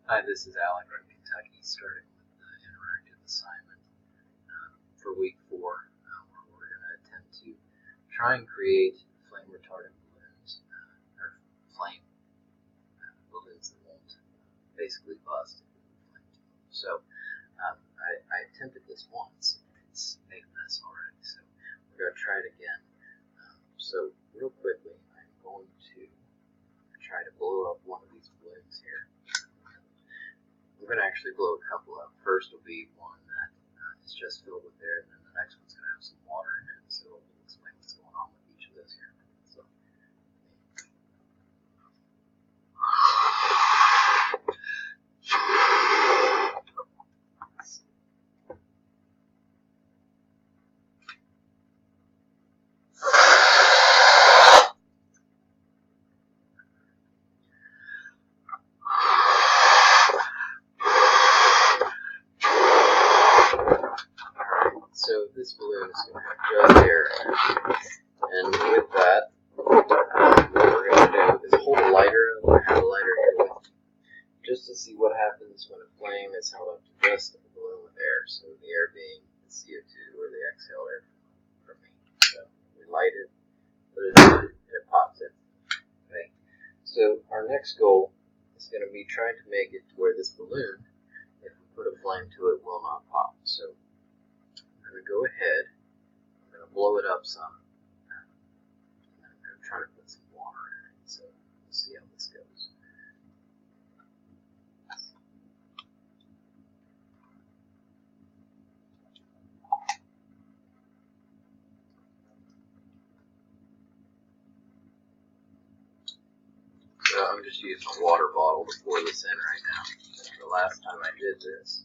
Hi, this is Alec from Kentucky, starting with the interactive assignment for week 4, where we're going to attempt to try and create flame retardant balloons, or flame balloons that won't basically bust if we flame to them. So I attempted this once, and it's made a mess already, so we're going to try it again. So real quickly, I'm going to try to blow up one of these balloons here. We're going to actually blow a couple up. First will be one that is just filled with air, and then the next one's going to have some water in it. So we'll explain what's going on with each of those here. So this balloon is going to have just air in it. And with that, what we're going to do is hold a lighter. I have a lighter here with me, just to see what happens when a flame is held up to just a balloon with air. So the air being the CO2 or the exhaled air from me. So we light it, put it in, and it pops it. Okay. So our next goal is going to be trying to make it to where this balloon, if we put a flame to it, will not pop. So I'm going to go ahead, I'm going to blow it up some, and I'm going to try to put some water in it. So we'll see how this goes. So I'm just using a water bottle to pour this in right now. The last time I did this,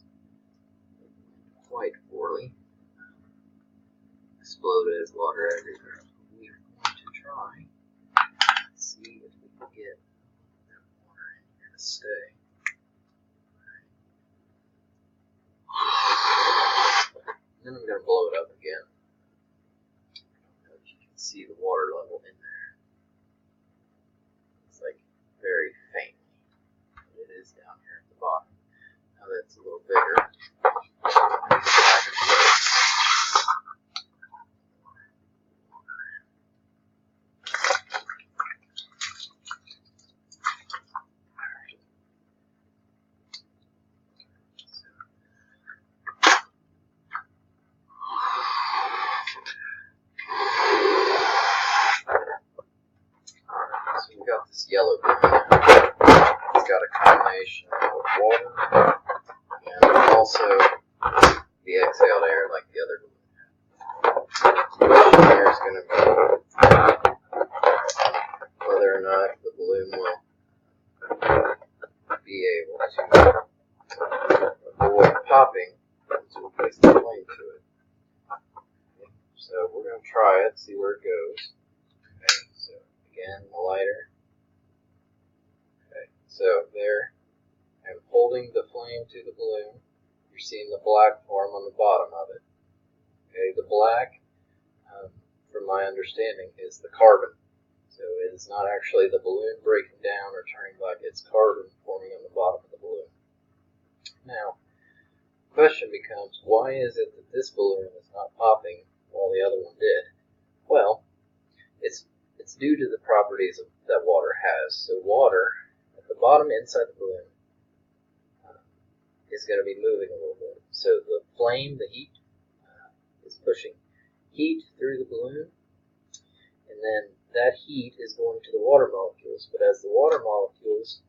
quite poorly. Exploded water everywhere. We are going to try and see if we can get that water in here to stay. Then I'm going to blow it up again. I don't know if you can see the water level in there. It's like very faintly. It is down here at the bottom. Now that's a little bigger. So we've got this yellow balloon. It's got a combination of water and also the exhaled air like the other balloon. The question here is going to be whether or not the balloon will be able to avoid popping once we place the flame to it. Okay, so we're going to try it, see where it goes. Okay, so again, the lighter. Okay, so there, I'm holding the flame to the balloon. You're seeing the black form on the bottom of it. Okay, the black, from my understanding, is the carbon. So it is not actually the balloon breaking down or turning black, it's carbon forming on the bottom of the balloon. Now, the question becomes, why is it that this balloon is not popping while the other one did? Well, it's due to the properties that water has. So water, at the bottom inside the balloon, is going to be moving a little bit. So the flame, the heat, is pushing heat through the balloon, and then that heat is going to the water molecules. But as the water molecules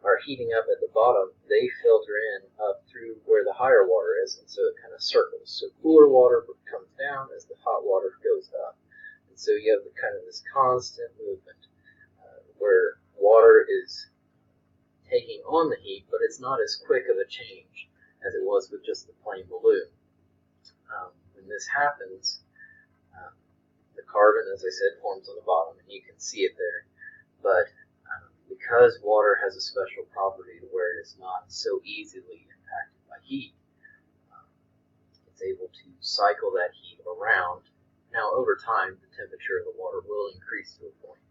are heating up at the bottom, they filter in up through where the higher water is, and so it kind of circles. So cooler water comes down as the hot water goes up. And so you have kind of this constant movement where water is taking on the heat, but it's not as quick of a change as it was with just the plain balloon. When this happens, the carbon, as I said, forms on the bottom, and you can see it there. But because water has a special property to where it is not so easily impacted by heat, it's able to cycle that heat around. Now, over time, the temperature of the water will increase to a point,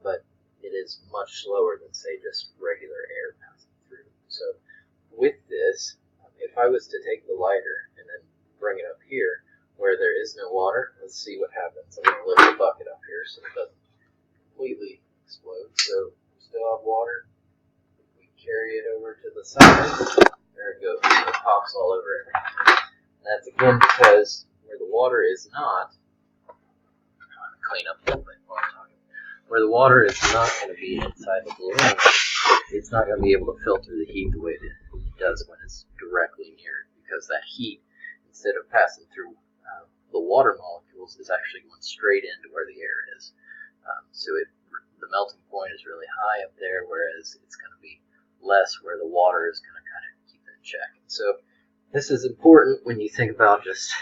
but it is much slower than, say, just regular air passing through. So if I was to take the lighter and then bring it up here where there is no water, let's see what happens. I'm going to lift the bucket up here so it doesn't completely explode. So we still have water. We carry it over to the side. There it goes. It pops all over everything. And that's again because where the water is not, I'm trying to clean up a little bit while I'm talking. Where the water is not going to be inside the balloon, it's not going to be able to filter the heat the way that it does when it's directly near it, because that heat, instead of passing through the water molecules, is actually going straight into where the air is. So the melting point is really high up there, whereas it's going to be less where the water is going to kind of keep it in check. So this is important when you think about just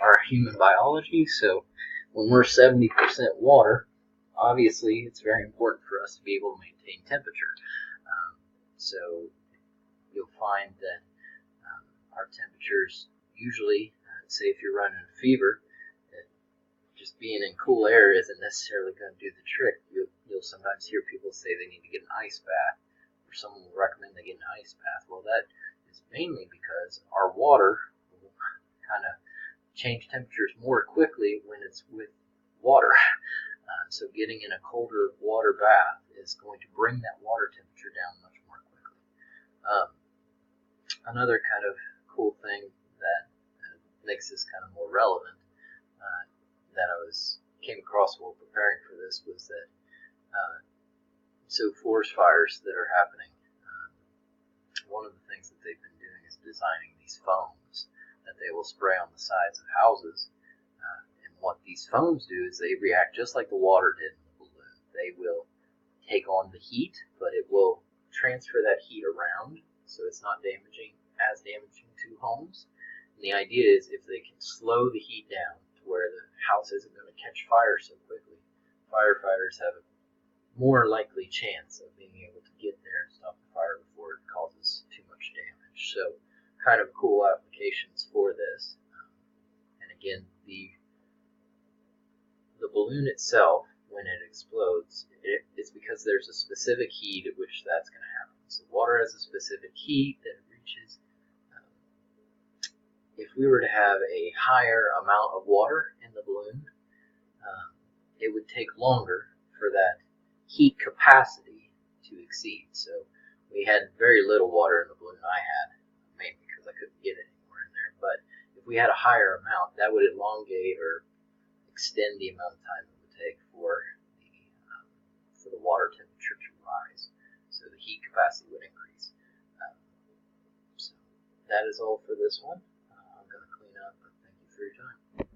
our human biology. So when we're 70% water, obviously it's very important for us to be able to maintain temperature. So you'll find that our temperatures usually, say if you're running a fever, just being in cool air isn't necessarily going to do the trick. You'll sometimes hear people say they need to get an ice bath, or someone will recommend they get an ice bath. Well, that is mainly because our water will kind of change temperatures more quickly when it's with water. So getting in a colder water bath is going to bring that water temperature down much more quickly. Another kind of cool thing that makes this kind of more relevant that I came across while preparing for this was that so forest fires that are happening, one of the things that they've been doing is designing these foams that they will spray on the sides of houses. And what these foams do is they react just like the water did in the balloon. They will take on the heat, but it will transfer that heat around, so it's not as damaging to homes. And the idea is if they can slow the heat down to where the house isn't going to catch fire so quickly, firefighters have a more likely chance of being able to get there and stop the fire before it causes too much damage. So kind of cool applications for this. And again, the balloon itself, when it explodes, it's because there's a specific heat at which that's going to happen. So water has a specific heat that it reaches. If we were to have a higher amount of water in the balloon, it would take longer for that heat capacity to exceed. So we had very little water in the balloon I had, mainly because I couldn't get it anywhere in there. But if we had a higher amount, that would elongate or extend the amount of time it would take for the water temperature to rise. So the heat capacity would increase. So that is all for this one. I'm going to clean up, but thank you for your time.